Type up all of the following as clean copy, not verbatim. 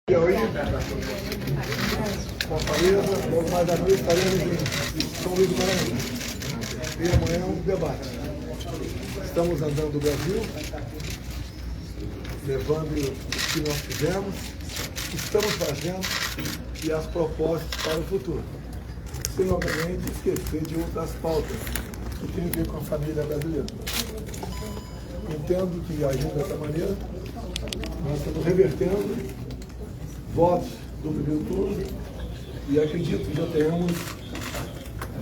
Piauí, Fortaleza, logo mais à noite estaremos em São Luís do Maranhão. E amanhã é um debate. Estamos andando o Brasil, levando o que nós fizemos, o que estamos fazendo e as propostas para o futuro. Sem, obviamente, esquecer de outras pautas que têm a ver com a família brasileira. Entendo que, agindo dessa maneira, nós estamos revertendo votos do primeiro turno e acredito que já tenhamos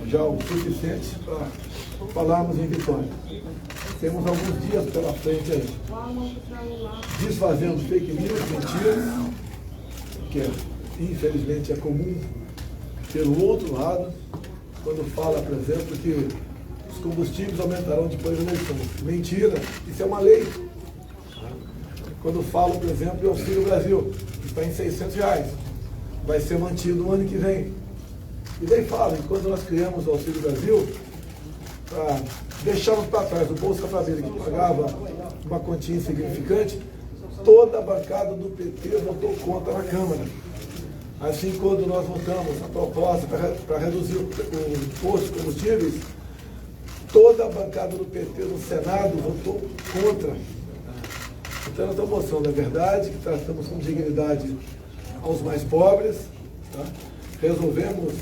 o suficiente para falarmos em vitória. Temos alguns dias pela frente aí, desfazendo fake news, mentiras, que infelizmente é comum pelo outro lado, quando fala, por exemplo, que os combustíveis aumentarão depois da eleição. Mentira, isso é uma lei. Quando falo, por exemplo, do Auxílio Brasil, que está em R$600, vai ser mantido no ano que vem. E daí fala, quando nós criamos o Auxílio Brasil, deixamos para trás o Bolsa Família, que pagava uma quantia insignificante, toda a bancada do PT votou contra na Câmara. Assim, quando nós votamos a proposta para reduzir o imposto de combustíveis, toda a bancada do PT no Senado votou contra. Então, nós estamos mostrando a verdade, que tratamos com dignidade aos mais pobres, tá? Resolvemos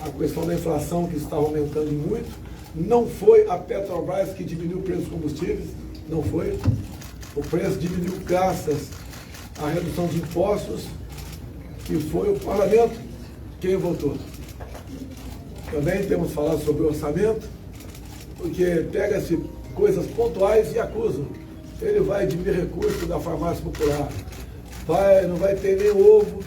a questão da inflação, que estava aumentando muito. Não foi a Petrobras que diminuiu o preço dos combustíveis, não foi. O preço diminuiu graças à redução de impostos, que foi o parlamento quem votou. Também temos falado sobre o orçamento, porque pega-se coisas pontuais e acusam. Ele vai diminuir recursos da farmácia popular, não vai ter nem ovo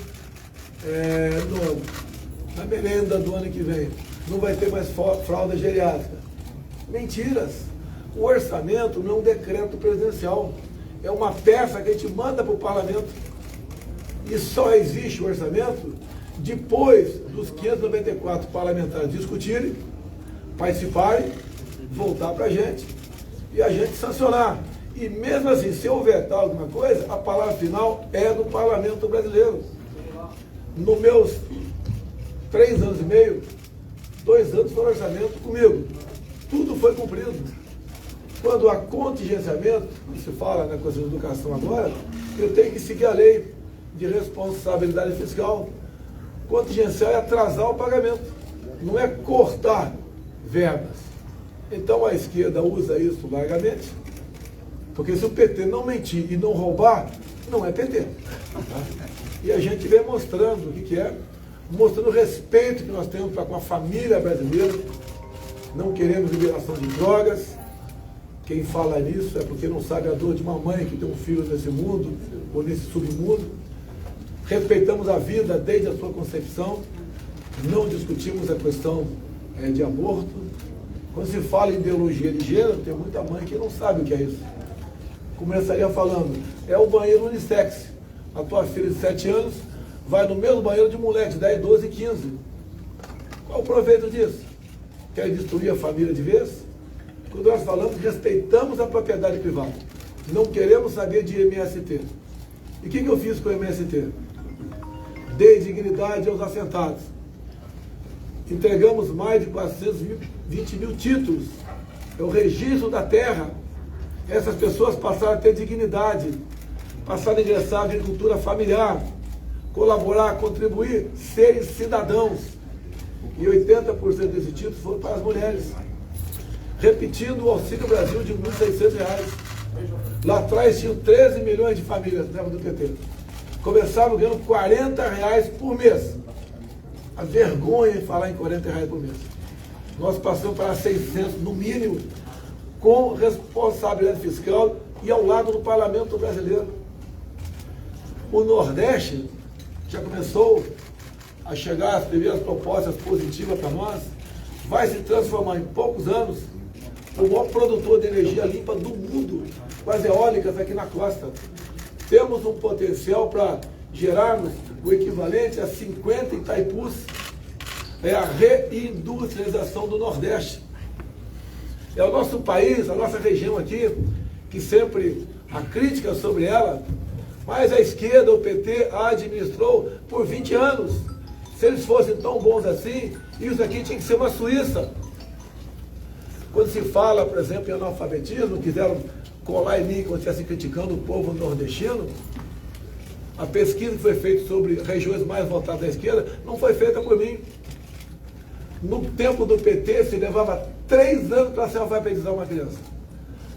na merenda do ano que vem, não vai ter mais fralda geriátrica. Mentiras! O orçamento não é um decreto presidencial, é uma peça que a gente manda para o parlamento. E só existe o orçamento depois dos 594 parlamentares discutirem, participarem, voltar para a gente e a gente sancionar. E mesmo assim, se eu vetar alguma coisa, a palavra final é do parlamento brasileiro. Nos meus 3 anos e meio, 2 anos foi orçamento comigo. Tudo foi cumprido. Quando há contingenciamento, se fala na coisa de educação agora, eu tenho que seguir a lei de responsabilidade fiscal. Contingencial é atrasar o pagamento, não é cortar verbas. Então a esquerda usa isso largamente. Porque se o PT não mentir e não roubar, não é PT. Tá? E a gente vem mostrando o que é, mostrando o respeito que nós temos para com a família brasileira. Não queremos liberação de drogas. Quem fala nisso é porque não sabe a dor de uma mãe que tem um filho nesse mundo, ou nesse submundo. Respeitamos a vida desde a sua concepção. Não discutimos a questão de aborto. Quando se fala em ideologia de gênero, tem muita mãe que não sabe o que é isso. Começaria falando, é o banheiro unissex. A tua filha de 7 anos vai no mesmo banheiro de moleque, de 10, 12 e 15. Qual o proveito disso? Quer destruir a família de vez? Quando nós falamos, respeitamos a propriedade privada. Não queremos saber de MST. E o que eu fiz com o MST? Dei dignidade aos assentados. Entregamos mais de 420 mil títulos. É o registro da terra. Essas pessoas passaram a ter dignidade, passaram a ingressar na agricultura familiar, colaborar, contribuir, serem cidadãos. E 80% desses títulos foram para as mulheres. Repetindo o Auxílio Brasil de R$1.600. Lá atrás tinham 13 milhões de famílias na época do PT. Começavam ganhando R$40 por mês. A vergonha em falar em R$40 por mês. Nós passamos para 600 no mínimo, com responsabilidade fiscal e ao lado do parlamento brasileiro. O Nordeste já começou a chegar às primeiras propostas positivas para nós, vai se transformar em poucos anos o maior produtor de energia limpa do mundo, com as eólicas aqui na costa. Temos um potencial para gerarmos o equivalente a 50 Itaipus, é a reindustrialização do Nordeste. É o nosso país, a nossa região aqui, que sempre a crítica sobre ela Mas a esquerda, o PT, administrou por 20 anos. Se eles fossem tão bons assim, isso aqui tinha que ser uma Suíça. Quando se fala, por exemplo, em analfabetismo, quiseram colar em mim quando estivessem criticando o povo nordestino, a pesquisa que foi feita sobre regiões mais voltadas à esquerda não foi feita por mim. No tempo do PT se levava 3 anos para se alfabetizar uma criança.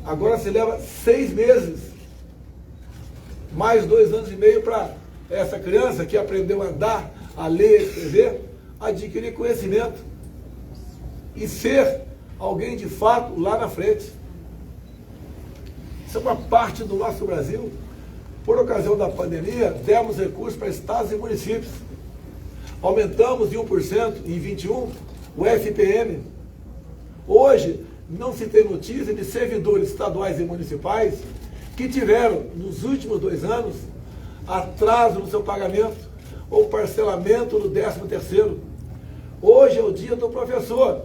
Agora se leva 6 meses. Mais 2 anos e meio para essa criança que aprendeu a andar, a ler, a escrever, adquirir conhecimento e ser alguém de fato lá na frente. Isso é uma parte do nosso Brasil. Por ocasião da pandemia, demos recursos para estados e municípios. Aumentamos em 1%, em 21%, o FPM. Hoje, não se tem notícia de servidores estaduais e municipais que tiveram, nos últimos 2 anos, atraso no seu pagamento ou parcelamento do 13º. Hoje é o dia do professor.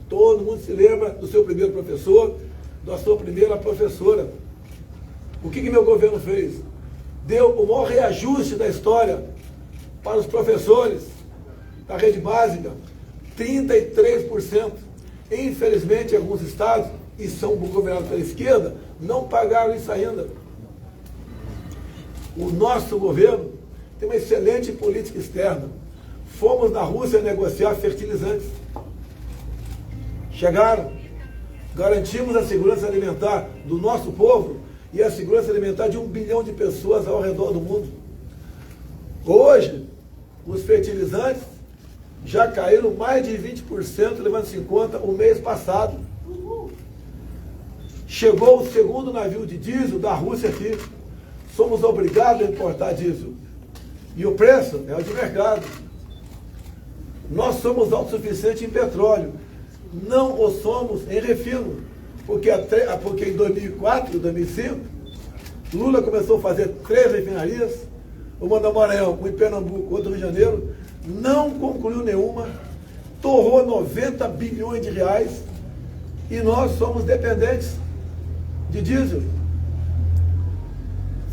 Todo mundo se lembra do seu primeiro professor, da sua primeira professora. O que meu governo fez? Deu o maior reajuste da história para os professores da rede básica, 33%. Infelizmente, alguns estados, e são governados pela esquerda, não pagaram isso ainda. O nosso governo tem uma excelente política externa. Fomos na Rússia negociar fertilizantes. Chegaram, garantimos a segurança alimentar do nosso povo e a segurança alimentar de 1 bilhão de pessoas ao redor do mundo. Hoje, os fertilizantes já caíram mais de 20%, levando-se em conta o mês passado. Chegou o 2º navio de diesel da Rússia aqui. Somos obrigados a importar diesel. E o preço é o de mercado. Nós somos autossuficientes em petróleo. Não o somos em refino. Porque em 2004, 2005, Lula começou a fazer 3 refinarias, uma no Maranhão, uma em Pernambuco, outra no Rio de Janeiro, não concluiu nenhuma, torrou 90 bilhões de reais e nós somos dependentes de diesel.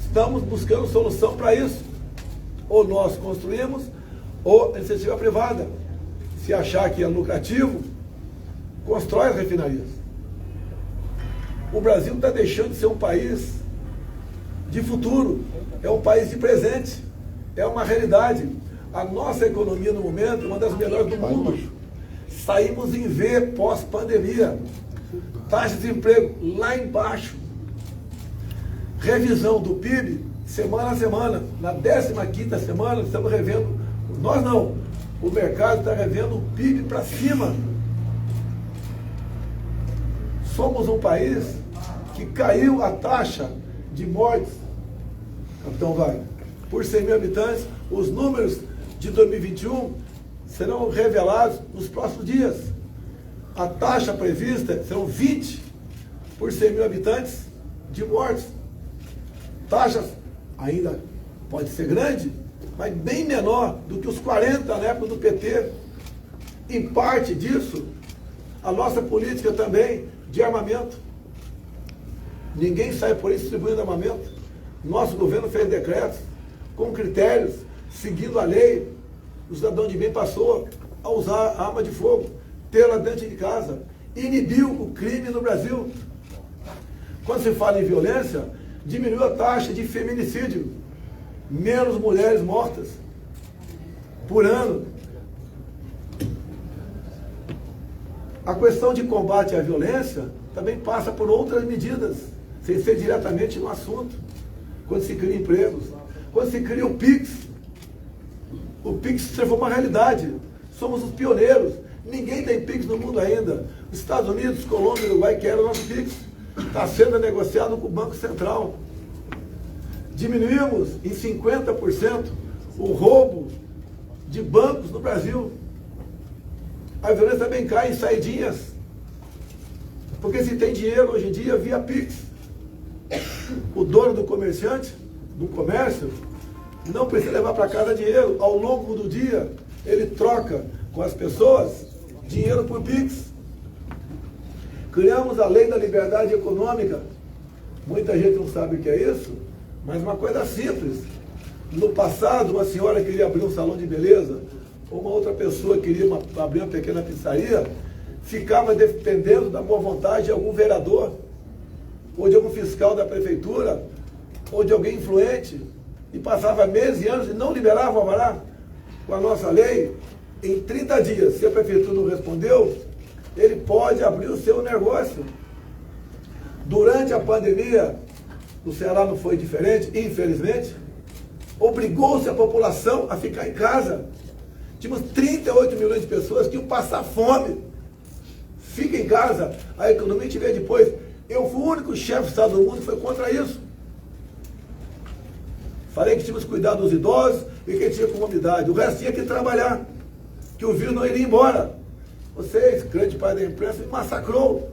Estamos buscando solução para isso. Ou nós construímos, ou a iniciativa privada. Se achar que é lucrativo, constrói as refinarias. O Brasil está deixando de ser um país de futuro, é um país de presente, é uma realidade. A nossa economia no momento é uma das melhores do mundo. Saímos em V pós-pandemia. Taxa de desemprego lá embaixo. Revisão do PIB semana a semana. Na 15ª semana estamos revendo, nós não, o mercado está revendo o PIB para cima. Somos um país que caiu a taxa de mortes, capitão Wagner, por 100 mil habitantes. Os números de 2021 serão revelados nos próximos dias. A taxa prevista serão 20 por 100 mil habitantes de mortes. Taxas ainda pode ser grande, mas bem menor do que os 40 na época do PT. Em parte disso, a nossa política também de armamento. Ninguém sai por aí distribuindo armamento. Nosso governo fez decretos com critérios, seguindo a lei. O cidadão de bem passou a usar arma de fogo, tê-la dentro de casa. Inibiu o crime no Brasil. Quando se fala em violência, diminuiu a taxa de feminicídio. Menos mulheres mortas por ano. A questão de combate à violência também passa por outras medidas, sem ser diretamente no assunto. Quando se cria empregos, quando se cria o PIX se transformou uma realidade. Somos os pioneiros. Ninguém tem PIX no mundo ainda. Os Estados Unidos, Colômbia e Uruguai querem o nosso PIX. Está sendo negociado com o Banco Central. Diminuímos em 50% o roubo de bancos no Brasil. A violência também cai em saidinhas. Porque se tem dinheiro hoje em dia via PIX. O dono do comerciante, do comércio, não precisa levar para casa dinheiro. Ao longo do dia, ele troca com as pessoas dinheiro por PIX. Criamos a lei da liberdade econômica. Muita gente não sabe o que é isso, Mas uma coisa simples. No passado, uma senhora queria abrir um salão de beleza, ou uma outra pessoa queria abrir uma pequena pizzaria, ficava dependendo da boa vontade de algum vereador, ou de algum fiscal da prefeitura, ou de alguém influente, e passava meses e anos e não liberava o alvará. Com a nossa lei, em 30 dias, se a prefeitura não respondeu, ele pode abrir o seu negócio. Durante a pandemia, no Ceará não foi diferente, infelizmente, obrigou-se a população a ficar em casa. Tínhamos 38 milhões de pessoas que iam passar fome. Fica em casa, a economia te vê depois. Eu fui o único chefe de Estado do mundo que foi contra isso. Falei que tínhamos que cuidar dos idosos e que tinha comunidade. O resto tinha que trabalhar, que o vírus não iria embora. Vocês, grande parte da imprensa, me massacrou.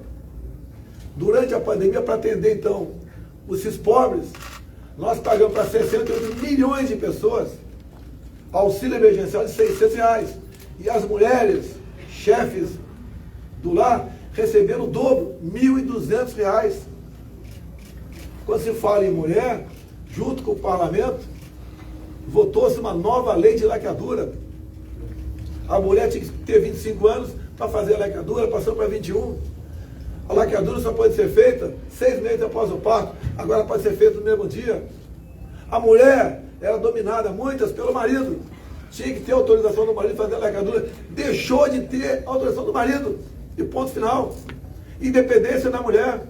Durante a pandemia, para atender, então, esses pobres, nós pagamos para 68 milhões de pessoas auxílio emergencial de R$600. E as mulheres, chefes do lar, receberam o dobro, R$1.200. Quando se fala em mulher, junto com o parlamento, votou-se uma nova lei de laqueadura. A mulher tinha que ter 25 anos para fazer a laqueadura, passou para 21. A laqueadura só pode ser feita 6 meses após o parto, agora pode ser feita no mesmo dia. A mulher era dominada, muitas, pelo marido. Tinha que ter autorização do marido para fazer a laqueadura. Deixou de ter autorização do marido. E ponto final. Independência da mulher.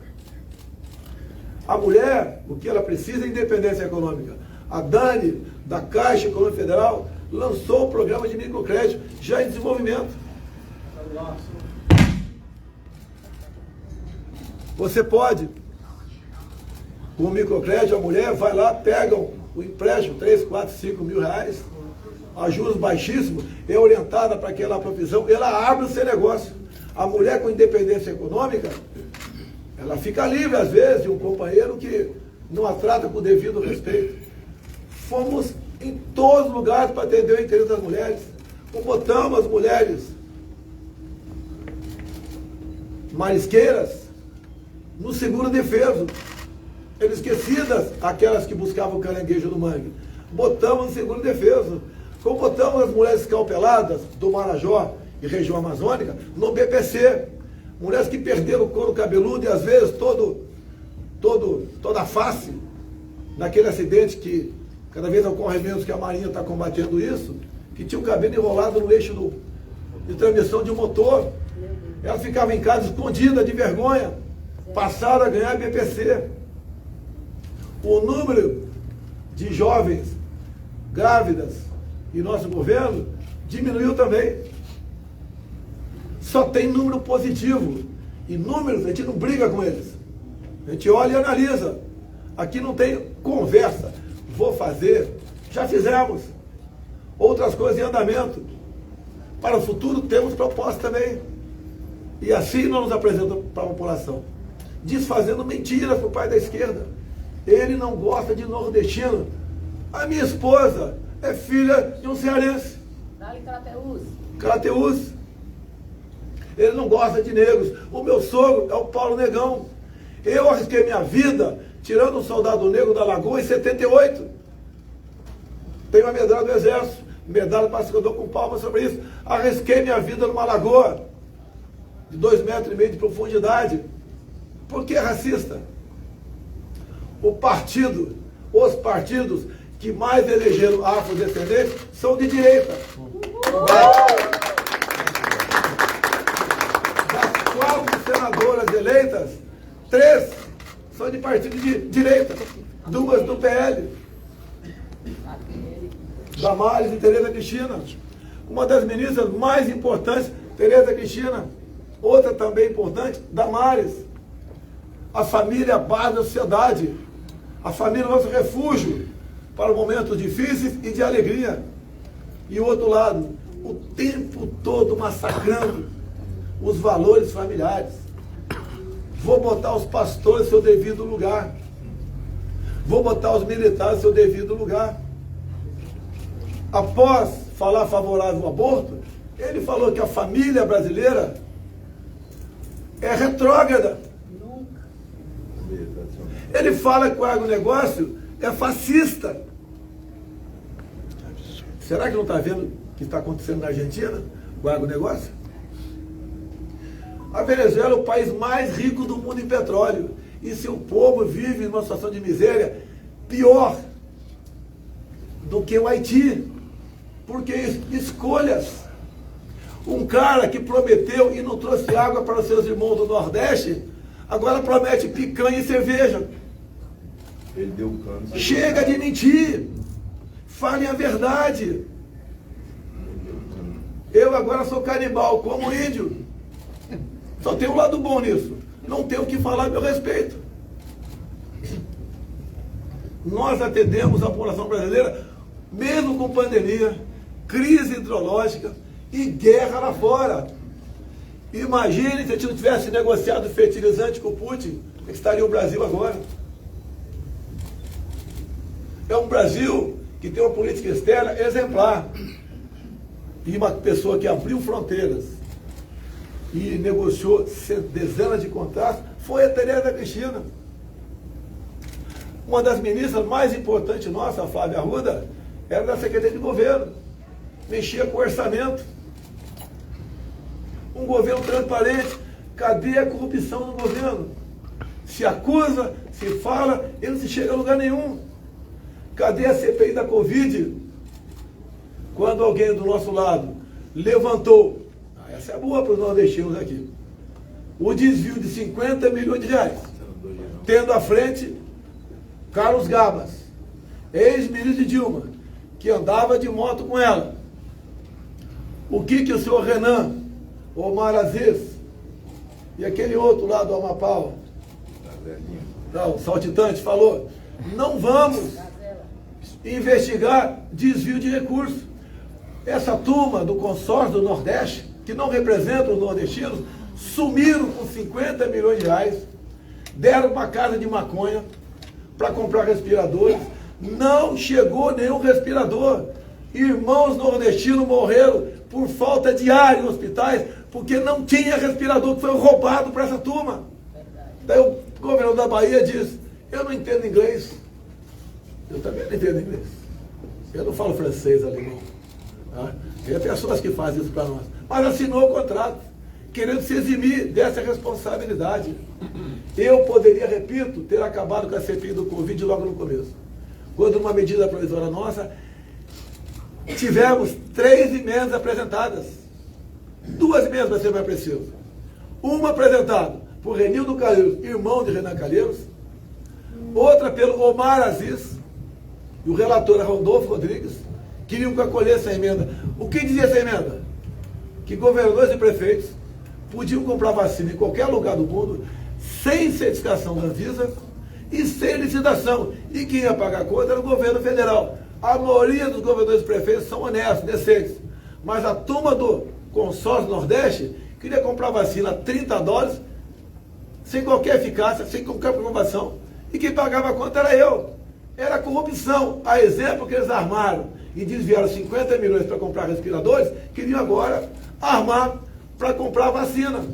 A mulher, o que ela precisa é independência econômica. A Dani, da Caixa Econômica Federal, lançou o programa de microcrédito já em desenvolvimento. Você pode, com o microcrédito, a mulher vai lá, pega o empréstimo, 3, 4, 5 mil reais, a juros baixíssimos, é orientada para aquela profissão, ela abre o seu negócio. A mulher com independência econômica, ela fica livre, às vezes, de um companheiro que não a trata com o devido respeito. Fomos em todos os lugares para atender o interesse das mulheres. Botamos as mulheres marisqueiras no seguro defeso. Eles esquecidas, aquelas que buscavam o caranguejo no mangue. Botamos no seguro defeso. Como botamos as mulheres escalpeladas do Marajó e região amazônica no BPC. Mulheres que perderam o couro cabeludo e às vezes toda a face naquele acidente que cada vez ocorre menos, que a Marinha está combatendo isso, que tinha o cabelo enrolado no eixo de transmissão de um motor. Ela ficava em casa escondida de vergonha. Passaram a ganhar BPC. O número de jovens grávidas em nosso governo diminuiu também. Só tem número positivo. E números, a gente não briga com eles. A gente olha e analisa. Aqui não tem conversa. Vou fazer. Já fizemos. Outras coisas em andamento. Para o futuro temos proposta também. E assim nós nos apresentamos para a população. Desfazendo mentiras para o pai da esquerda. Ele não gosta de nordestino. A minha esposa é filha de um cearense. Dali Crateús. Crateús. Ele não gosta de negros. O meu sogro é o Paulo Negão. Eu arrisquei minha vida tirando um soldado negro da Lagoa em 78. Tenho uma medalha do Exército. Medalha pacificador com palmas sobre isso. Arrisquei minha vida numa lagoa de 2,5 metros de profundidade. Por que racista? Os partidos que mais elegeram afrodescendentes são de direita. Das 4 senadoras eleitas, 3 são de partido de direita, 2 do PL. Damares e Tereza Cristina. Uma das ministras mais importantes, Tereza Cristina. Outra também importante, Damares. A família é a base da sociedade. A família é o nosso refúgio para momentos difíceis e de alegria. E o outro lado, o tempo todo massacrando os valores familiares. Vou botar os pastores em seu devido lugar. Vou botar os militares em seu devido lugar. Após falar favorável ao aborto, ele falou que a família brasileira é retrógrada. Ele fala que o agronegócio é fascista. Será que não está vendo o que está acontecendo na Argentina, o agronegócio? A Venezuela é o país mais rico do mundo em petróleo. E seu povo vive numa situação de miséria pior do que o Haiti. Porque escolhas. Um cara que prometeu e não trouxe água para os seus irmãos do Nordeste, agora promete picanha e cerveja. Ele deu câncer. Chega de mentir. Falem a verdade. Eu agora sou canibal, como índio. Só tem um lado bom nisso. Não tenho o que falar a meu respeito. Nós atendemos a população brasileira, mesmo com pandemia, crise hidrológica e guerra lá fora. Imagine se a gente não tivesse negociado fertilizante com o Putin, como estaria o Brasil agora. É um Brasil que tem uma política externa exemplar. E uma pessoa que abriu fronteiras e negociou dezenas de contratos foi a Tereza Cristina. Uma das ministras mais importantes nossas, a Flávia Arruda, era da Secretaria de Governo. Mexia com o orçamento. Um governo transparente. Cadê a corrupção no governo? Se acusa, se fala, e não se chega a lugar nenhum. Cadê a CPI da Covid? Quando alguém do nosso lado levantou, essa é boa para os nordestinos aqui, o desvio de 50 milhões de reais, tendo à frente Carlos Gabas, ex-ministro de Dilma, que andava de moto com ela. O que o senhor Renan, Omar Aziz e aquele outro lá do Amapá, o saltitante, falou: não vamos investigar desvio de recursos. Essa turma do consórcio do Nordeste, que não representa os nordestinos, sumiram com 50 milhões de reais, deram uma casa de maconha para comprar respiradores, não chegou nenhum respirador. Irmãos nordestinos morreram por falta de ar em hospitais, porque não tinha respirador, que foi roubado para essa turma. Daí o governador da Bahia diz: eu não entendo inglês. Eu também não entendo inglês. Eu não falo francês, alemão. Tá? Tem pessoas que fazem isso para nós. Mas assinou o contrato, querendo se eximir dessa responsabilidade. Eu poderia, repito, ter acabado com a CPI do Covid logo no começo. Quando, numa medida provisória nossa, tivemos 3 emendas apresentadas. 2 emendas, para ser mais preciso. Uma apresentada por Renildo Calheiros, irmão de Renan Calheiros. Outra pelo Omar Aziz. E o relator Rodolfo Rodrigues queriam que acolhesse essa emenda. O que dizia essa emenda? Que governadores e prefeitos podiam comprar vacina em qualquer lugar do mundo sem certificação da Anvisa e sem licitação. E quem ia pagar a conta era o governo federal. A maioria dos governadores e prefeitos são honestos, decentes. Mas a turma do consórcio Nordeste queria comprar vacina a $30, sem qualquer eficácia, sem qualquer comprovação. E quem pagava a conta era eu. Era corrupção. A exemplo que eles armaram e desviaram 50 milhões para comprar respiradores, queriam agora armar para comprar vacina.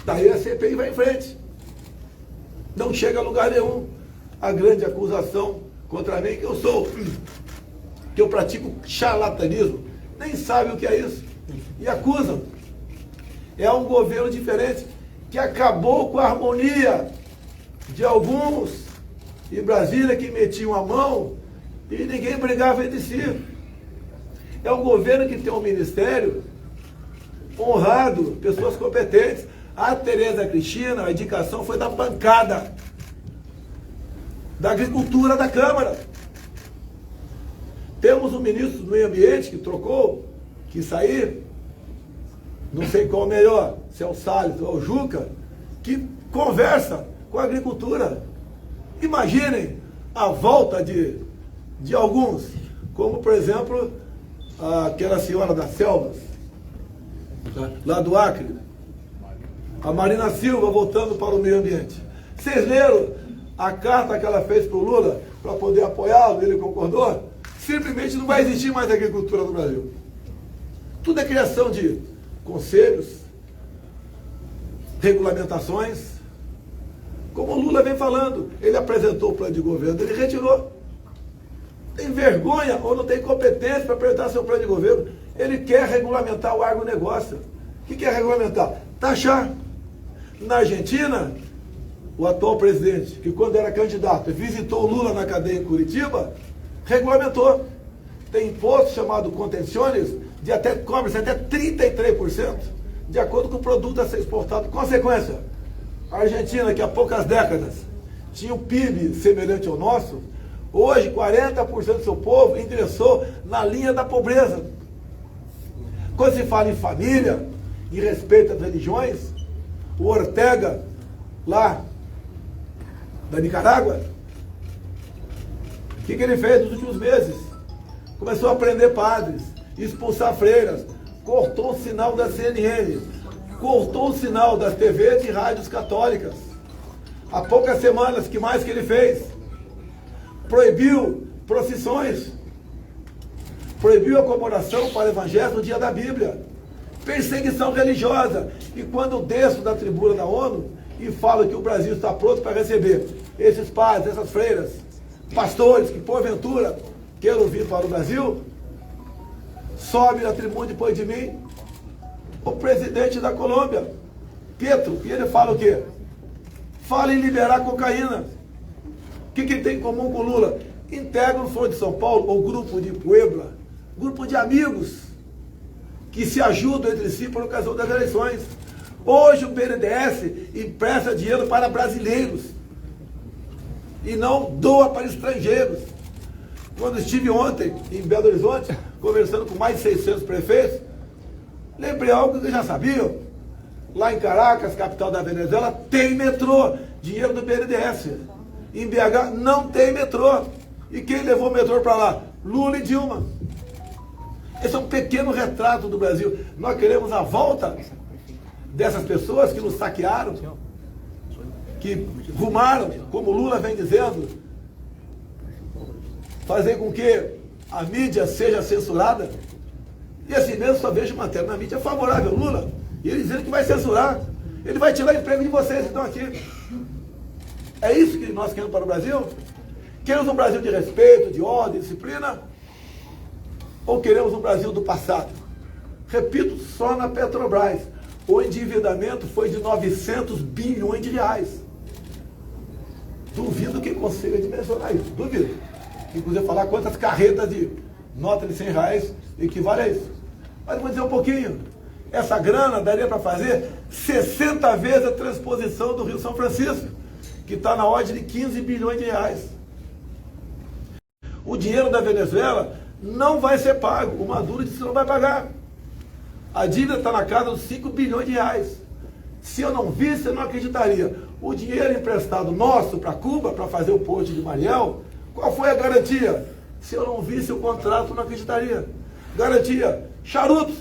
Daí a CPI vai em frente. Não chega a lugar nenhum. A grande acusação contra mim, que eu pratico charlatanismo, nem sabe o que é isso. E acusam. É um governo diferente, que acabou com a harmonia de alguns em Brasília que metiam a mão e ninguém brigava entre si. É um governo que tem um ministério honrado, pessoas competentes. A Tereza Cristina, a indicação foi da bancada da Agricultura da Câmara. Temos um ministro do Meio Ambiente que trocou, que saiu, não sei qual é o melhor, se é o Salles ou é o Juca, que conversa com a agricultura. Imaginem a volta de alguns, como por exemplo, aquela senhora das selvas, lá do Acre, a Marina Silva voltando para o meio ambiente. Vocês leram a carta que ela fez para o Lula para poder apoiá-lo, ele concordou? Simplesmente não vai existir mais agricultura no Brasil. Tudo é criação de conselhos, regulamentações, Como o Lula vem falando, ele apresentou o plano de governo, ele retirou. Tem vergonha ou não tem competência para apresentar seu plano de governo? Ele quer regulamentar o agronegócio. O que quer regulamentar? Taxar. Na Argentina, o atual presidente, que quando era candidato, visitou o Lula na cadeia em Curitiba, regulamentou. Tem imposto chamado contenciones, cobra-se até 33%, de acordo com o produto a ser exportado. Consequência, a Argentina, que há poucas décadas tinha um PIB semelhante ao nosso, hoje 40% do seu povo ingressou na linha da pobreza. Quando se fala em família, em respeito às religiões, o Ortega, lá da Nicarágua, o que ele fez nos últimos meses? Começou a prender padres, expulsar freiras, cortou o sinal da CNN, cortou o sinal das TVs e rádios católicas. Há poucas semanas, que mais que ele fez? Proibiu procissões, proibiu a comemoração para o Evangelho no dia da Bíblia, perseguição religiosa. E quando desço da tribuna da ONU e falo que o Brasil está pronto para receber esses padres, essas freiras, pastores que porventura queiram vir para o Brasil, sobe na tribuna depois de mim o presidente da Colômbia, Petro, e ele fala o quê? Fala em liberar cocaína. O que tem em comum com o Lula? Integra o Foro de São Paulo, o grupo de Puebla, grupo de amigos que se ajudam entre si por ocasião das eleições. Hoje o BNDES empresta dinheiro para brasileiros e não doa para estrangeiros. Quando estive ontem em Belo Horizonte, conversando com mais de 600 prefeitos, lembrei algo que eu já sabia. Lá em Caracas, capital da Venezuela, tem metrô, dinheiro do BNDES. Em BH não tem metrô. E quem levou o metrô para lá? Lula e Dilma. Esse é um pequeno retrato do Brasil. Nós queremos a volta dessas pessoas que nos saquearam, que rumaram, como Lula vem dizendo, fazer com que a mídia seja censurada. E assim mesmo só vejo matéria na mídia favorável ao Lula. E ele dizendo que vai censurar. Ele vai tirar o emprego de vocês que estão aqui. É isso que nós queremos para o Brasil? Queremos um Brasil de respeito, de ordem, disciplina? Ou queremos um Brasil do passado? Repito, só na Petrobras o endividamento foi de 900 bilhões de reais. Duvido que consiga dimensionar isso, duvido. Inclusive falar quantas carretas de nota de 100 reais equivale a isso. Mas vou dizer um pouquinho. Essa grana daria para fazer 60 vezes a transposição do Rio São Francisco, que está na ordem de 15 bilhões de reais. O dinheiro da Venezuela não vai ser pago. O Maduro disse que não vai pagar. A dívida está na casa dos 5 bilhões de reais. Se eu não visse, eu não acreditaria. O dinheiro emprestado nosso para Cuba, para fazer o posto de Mariel, qual foi a garantia? Se eu não visse o contrato, eu não acreditaria. Garantia: charutos,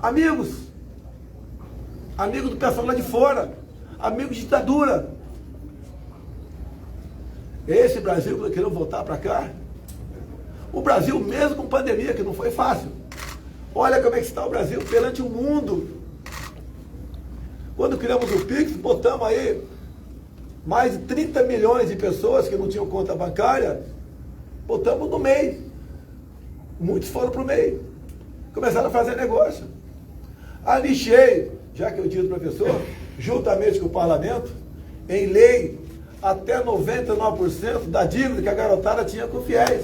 amigos do pessoal lá de fora, amigos de ditadura. Esse Brasil que nós queremos voltar para cá. O Brasil, mesmo com pandemia, que não foi fácil. Olha como é que está o Brasil perante o mundo. Quando criamos o Pix, botamos aí mais de 30 milhões de pessoas que não tinham conta bancária, botamos no MEI. Muitos foram para o MEI. Começaram a fazer negócio. Alixei, já que eu disse professor, juntamente com o parlamento, em lei, até 99% da dívida que a garotada tinha com o FIES.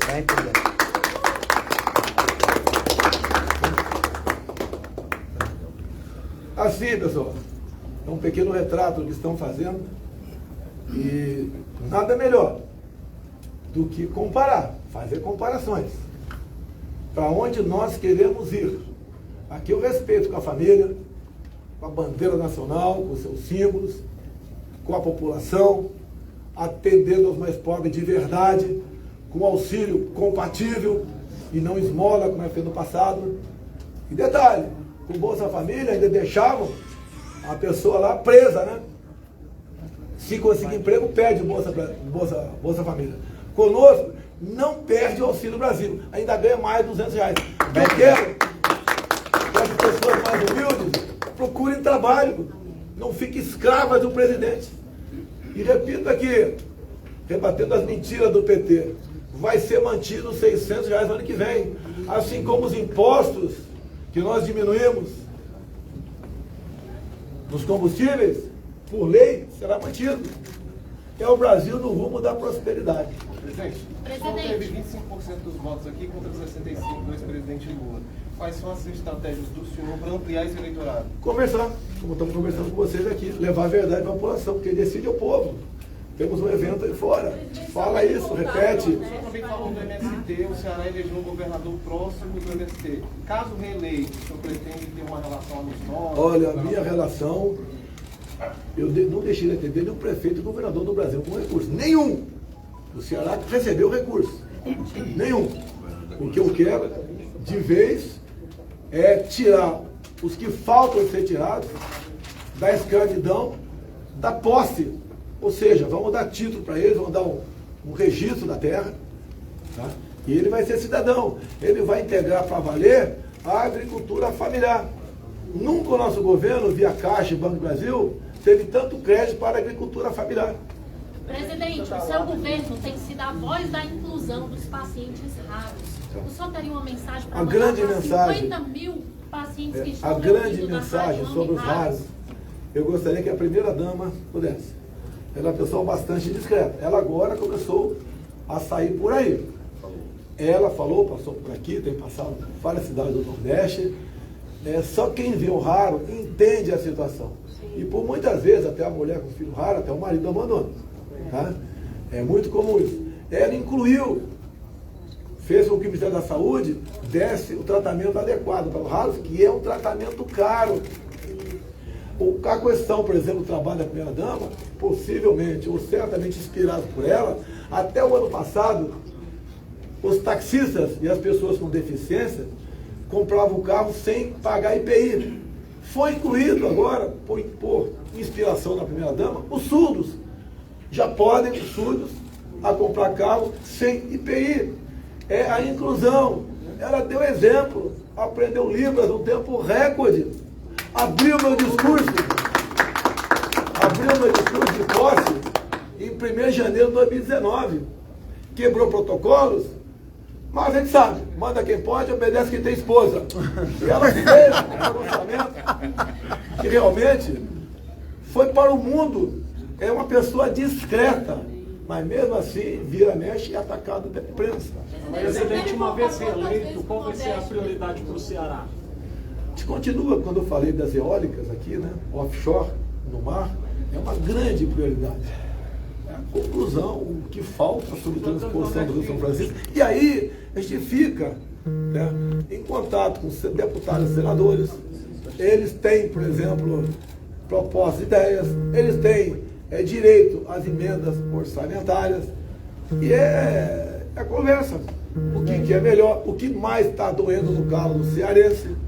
Assim, pessoal, é um pequeno retrato do que estão fazendo. E nada melhor do que comparar, fazer comparações. Para onde nós queremos ir. Aqui eu respeito com a família, com a bandeira nacional, com seus símbolos, com a população, atendendo aos mais pobres de verdade, com auxílio compatível e não esmola, como foi no passado. E detalhe, com Bolsa Família ainda deixavam a pessoa lá presa, né? Se conseguir emprego, perde Bolsa Família. Conosco, não perde o Auxílio Brasil. Ainda ganha mais de R$200. Eu quero que as pessoas mais humildes procurem trabalho. não fiquem escravas do presidente. E repito aqui, rebatendo as mentiras do PT, vai ser mantido R$ 600 no ano que vem, assim como os impostos que nós diminuímos nos combustíveis, por lei, será mantido. É o Brasil no rumo da prosperidade. Presidente, só teve 25% dos votos aqui contra 65% do ex-presidente Lula. Quais são as estratégias do senhor para ampliar esse eleitorado? Conversar, como estamos conversando com vocês aqui, levar a verdade para a população, porque decide o povo. Temos um evento aí fora. Fala isso, repete. O senhor também falou do MST, o Ceará elegeu um governador próximo do MST. Caso reeleito, o senhor pretende ter uma relação amistosa? Olha, a minha relação, eu não deixei de atender nenhum prefeito e governador do Brasil com recurso. Nenhum. O Ceará recebeu recurso. Nenhum. O que eu quero, de vez, é tirar os que faltam ser tirados da escravidão, da posse. Ou seja, vamos dar título para eles, vamos dar um registro da terra, tá? E ele vai ser cidadão. Ele vai integrar para valer a agricultura familiar. Nunca o nosso governo, via Caixa e Banco do Brasil, teve tanto crédito para a agricultura familiar. Presidente, o seu governo tem sido a voz da inclusão dos pacientes raros. O senhor teria uma mensagem para mandar para 50 mil pacientes que estão a grande mensagem sobre os raros, eu gostaria que a primeira-dama pudesse. Ela é uma pessoa bastante discreta. Ela agora começou a sair por aí. Ela falou, passou por aqui, tem passado por várias cidades do Nordeste. Só quem vê o raro entende a situação. E por muitas vezes, até a mulher com filho raro, até o marido abandona. Tá? É muito comum isso. Ela incluiu, fez com que o Ministério da Saúde desse o tratamento adequado para os raros, que é um tratamento caro. A questão, por exemplo, do trabalho da primeira-dama, possivelmente, ou certamente inspirado por ela, até o ano passado, os taxistas e as pessoas com deficiência compravam o carro sem pagar IPI. Foi incluído agora, por inspiração da primeira-dama, os surdos. Já podem, os surdos, a comprar carro sem IPI. É a inclusão. Ela deu exemplo, aprendeu Libras num tempo recorde. Abriu meu discurso de posse em 1º de janeiro de 2019. Quebrou protocolos, mas a gente sabe, manda quem pode, obedece quem tem esposa. E ela fez um pronunciamento que realmente foi para o mundo. É uma pessoa discreta, mas mesmo assim vira, mexe e é atacado pela imprensa. Presidente, uma vez reeleito, qual vai ser a prioridade para o Ceará? A gente continua, quando eu falei das eólicas aqui, né, offshore, no mar, é uma grande prioridade. É a conclusão, o que falta sobre a transposição do Rio São Francisco. E aí, a gente fica, né, em contato com deputados e senadores. Eles têm, por exemplo, propostas, ideias, eles têm direito às emendas orçamentárias. E é conversa. O que é melhor, o que mais está doendo no calo do cearense.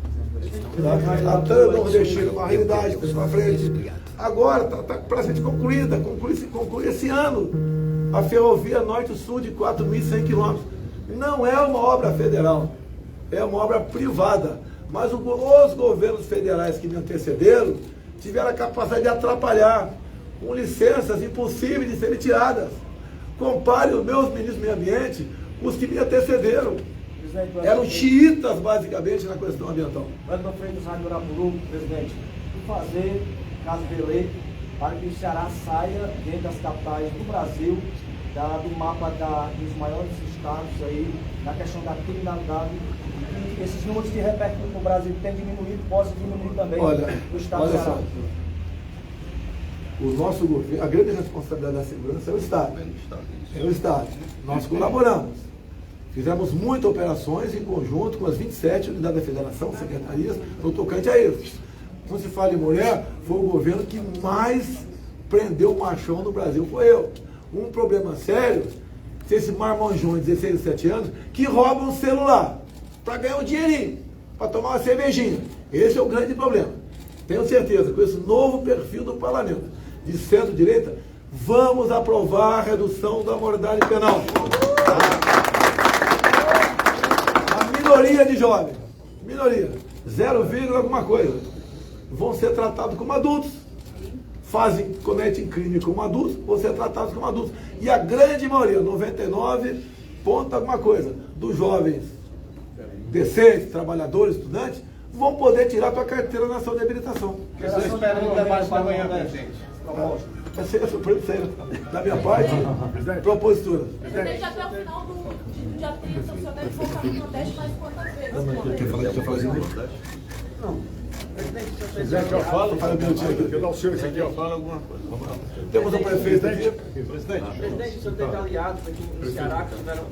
A TAN nordestina é uma realidade, para frente. Agora está para ser concluída, conclui esse ano a ferrovia norte-sul de 4.100 quilômetros. Não é uma obra federal, é uma obra privada. Mas os governos federais que me antecederam tiveram a capacidade de atrapalhar, com licenças impossíveis de serem tiradas. Compare os meus ministros do meio ambiente com os que me antecederam. Eram xiitas, basicamente, na questão ambiental. Wellington Freitas, Rádio Urapuru, presidente, o que fazer, caso de eleito, para que o Ceará saia dentro das capitais do Brasil, do mapa dos maiores estados aí, na questão da criminalidade, e esses números que repercutem no Brasil têm diminuído, possam diminuir também no estado do Ceará. O nosso governo, a grande responsabilidade da segurança é o Estado. É o Estado. Nós colaboramos. Fizemos muitas operações em conjunto com as 27 unidades da federação, secretarias, no tocante a isso. Quando se fala em mulher, foi o governo que mais prendeu machão no Brasil, foi eu. Um problema sério, esse marmanjão de 16 a 17 anos, que rouba um celular para ganhar um dinheirinho, para tomar uma cervejinha. Esse é o grande problema. Tenho certeza, com esse novo perfil do parlamento, de centro-direita, vamos aprovar a redução da moralidade penal. Minoria de jovens, minoria, 0, alguma coisa, vão ser tratados como adultos. cometem crime como adultos, vão ser tratados como adultos. E a grande maioria, 99 ponto alguma coisa, dos jovens decentes, trabalhadores, estudantes, vão poder tirar a tua carteira nacional de habilitação. Você espera no debate da manhã, presidente? Vai ser surpresa da minha parte, propositura. Presidente, até o final do dia 30, o senhor deve voltar no Nordeste mais quantas vezes? Quer falar que está fazendo? Presidente, eu falo, fala um minutinho aqui. Eu dou o senhor isso aqui, eu falo alguma coisa. Temos um prefeito aqui. Presidente. Presidente, o senhor teve aliados aqui no Ceará que tiveram...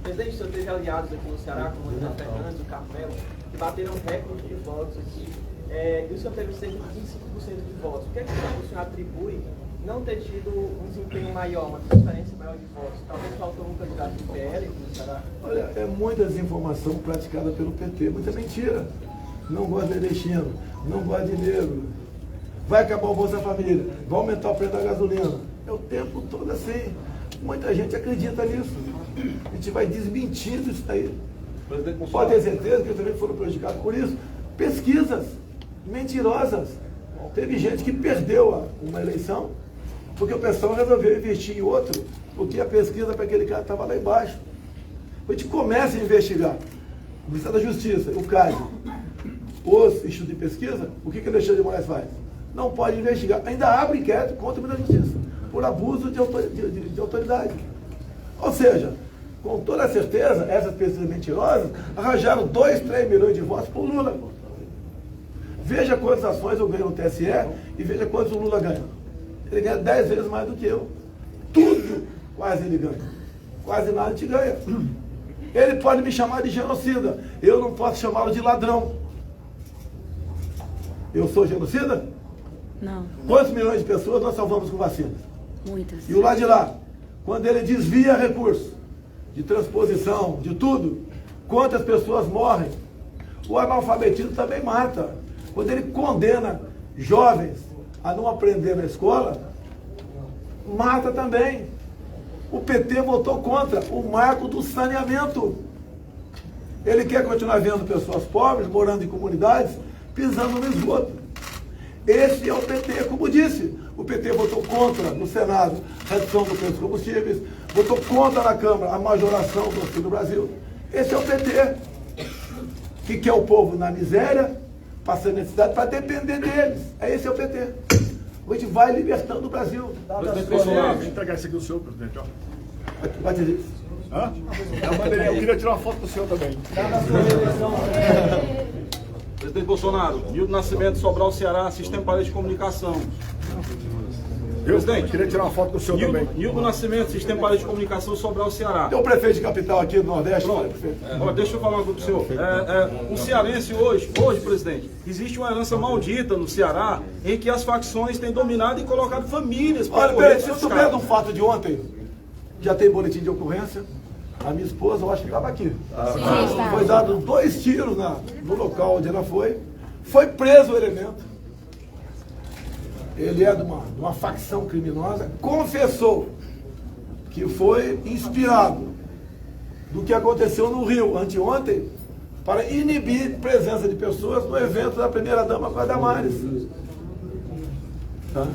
Presidente, o senhor teve aliados aqui no Ceará, como o André Fernandes, o Carmelo, que bateram recorde de votos aqui. E o senhor teve cerca de 25% de votos. O que é que o senhor atribui não ter tido um desempenho maior, uma transferência maior de votos? Talvez faltou um candidato do PL no Ceará? Olha, é muita desinformação praticada pelo PT, muita mentira. Não gosta de nordestino, não gosta de negro. Vai acabar o Bolsa Família, vai aumentar o preço da gasolina. É o tempo todo assim. Muita gente acredita nisso. A gente vai desmentindo isso aí. Pode ter certeza que eles também foram prejudicados por isso. Pesquisas mentirosas. Teve gente que perdeu uma eleição porque o pessoal resolveu investir em outro, porque a pesquisa para aquele cara estava lá embaixo. A gente começa a investigar. O Ministério da Justiça, o CAD, os institutos de pesquisa, o que Alexandre de Moraes faz? Não pode investigar. Ainda abre inquérito contra o Ministério da Justiça por abuso de autoridade. Ou seja, com toda certeza, essas pesquisas mentirosas arranjaram 2, 3 milhões de votos para o Lula. Veja quantas ações eu ganho no TSE e veja quantos o Lula ganha. Ele ganha 10 vezes mais do que eu. Tudo quase ele ganha. Quase nada a gente ganha. Ele pode me chamar de genocida. Eu não posso chamá-lo de ladrão. Eu sou genocida? Não. Quantos milhões de pessoas nós salvamos com vacinas? Muitas. E o lado de lá, quando ele desvia recursos de transposição, de tudo, quantas pessoas morrem? O analfabetismo também mata. Quando ele condena jovens a não aprender na escola, mata também. O PT votou contra o marco do saneamento. Ele quer continuar vendo pessoas pobres, morando em comunidades, pisando no esgoto. Esse é o PT, como disse. O PT votou contra no Senado a redução do preço dos combustíveis, votou contra na Câmara a majoração do Auxílio Brasil. Esse é o PT, que quer o povo na miséria, passando necessidade para depender deles. Esse é o PT. A gente vai libertando o Brasil. Presidente Bolsonaro, vem entregar isso aqui ao senhor, presidente. Ó. Vai dizer isso. Hã? É uma bandeirinha. Eu queria tirar uma foto do senhor também. Presidente Bolsonaro, Nildo Nascimento, Sobral, Ceará, Sistema Parede de Comunicação. Presidente, queria tirar uma foto do senhor também. Nildo Nascimento, Sistema Parede de Comunicação, Sobral, Ceará. Tem o prefeito de capital aqui do Nordeste. Olha, deixa eu falar uma coisa para o senhor. O cearense hoje, presidente, existe uma herança maldita no Ceará em que as facções têm dominado e colocado famílias para Olha, peraí, se eu souber de um fato de ontem, já tem boletim de ocorrência. A minha esposa, eu acho que estava aqui. Foi dado 2 tiros no local onde ela foi. Foi preso o elemento. Ele é de uma facção criminosa. Confessou que foi inspirado do que aconteceu no Rio anteontem para inibir presença de pessoas no evento da primeira-dama com a Damares. Tá?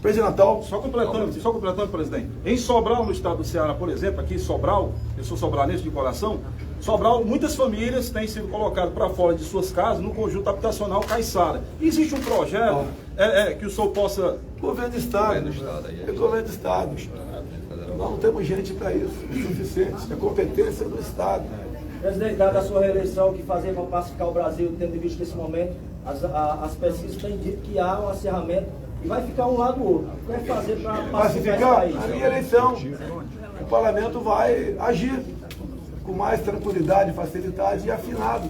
Presidente Natal. Só completando, presidente. Em Sobral, no estado do Ceará, por exemplo, aqui em Sobral, eu sou sobralense de coração, Sobral, muitas famílias têm sido colocadas para fora de suas casas no conjunto habitacional Caiçara. Existe um projeto que o senhor possa... Governo do Estado. É governo do Estado. Nós não temos gente para isso, suficiente. É competência do Estado. Presidente, dada a sua reeleição, o que fazer para pacificar o Brasil, tendo visto nesse momento, as pesquisas têm dito que há um acerramento e vai ficar um lado ou outro. O que é fazer para pacificar esse país? A minha eleição, o parlamento vai agir com mais tranquilidade, facilidade e afinado.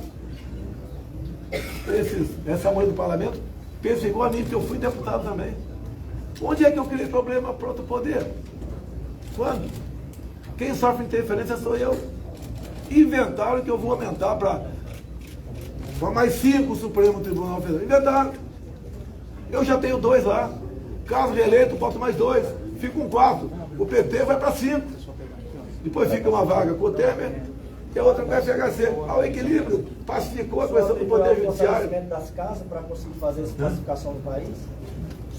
Essa mãe do parlamento pensa igual a mim, porque eu fui deputado também. Onde é que eu criei problema para outro poder? Quando? Quem sofre interferência sou eu. Inventaram que eu vou aumentar para mais 5 o Supremo Tribunal Federal. Inventaram. Eu já tenho 2 lá. Caso reeleito, boto mais 2. Fico com 4. O PT vai para 5. Depois fica uma vaga com o Temer e a outra com o FHC. Ao equilíbrio, pacificou a questão do Poder O Judiciário. fortalecimento das casas para conseguir fazer essa pacificação do país?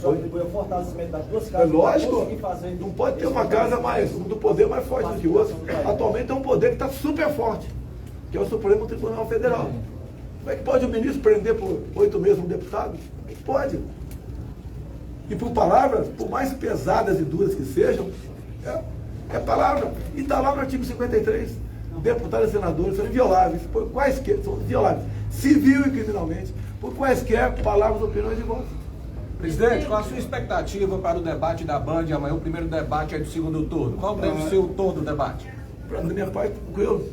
Só atribui o fortalecimento das duas casas É lógico, para conseguir fazer... não pode ter uma casa mais, do poder mais forte do que o outro. Atualmente é um poder que está super forte, que é o Supremo Tribunal Federal. Como é que pode o ministro prender por 8 meses um deputado? Como é que pode? E por palavras, por mais pesadas e duras que sejam, é palavra. E está lá no artigo 53. Deputados e senadores são invioláveis, por quaisquer, são invioláveis, civil e criminalmente, por quaisquer palavras, opiniões e votos. Presidente, qual a sua expectativa para o debate da Band amanhã? O primeiro debate é do segundo turno. Qual deve ser o tom do debate? Para minha parte, tranquilo.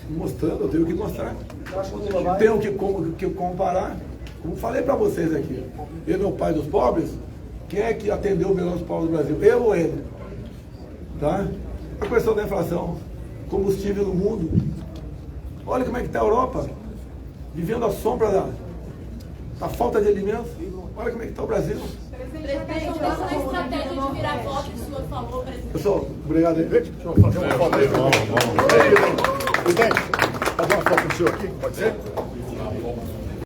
Mostrando, eu tenho que mostrar. Eu acho que o Lula vai... Tenho que comparar. Como falei para vocês aqui, eu, meu pai dos pobres, quem é que atendeu melhor os pobres do Brasil? Eu ou ele? Tá? A questão da inflação, combustível no mundo. Olha como é que está a Europa, vivendo à sombra da falta de alimentos. Olha como é que está o Brasil. Presidente, qual é a estratégia de virar voto que o senhor falou, presidente? Pessoal, obrigado aí. Deixa eu fazer uma foto aí. Presidente, fazer uma foto com o senhor aqui, pode ser?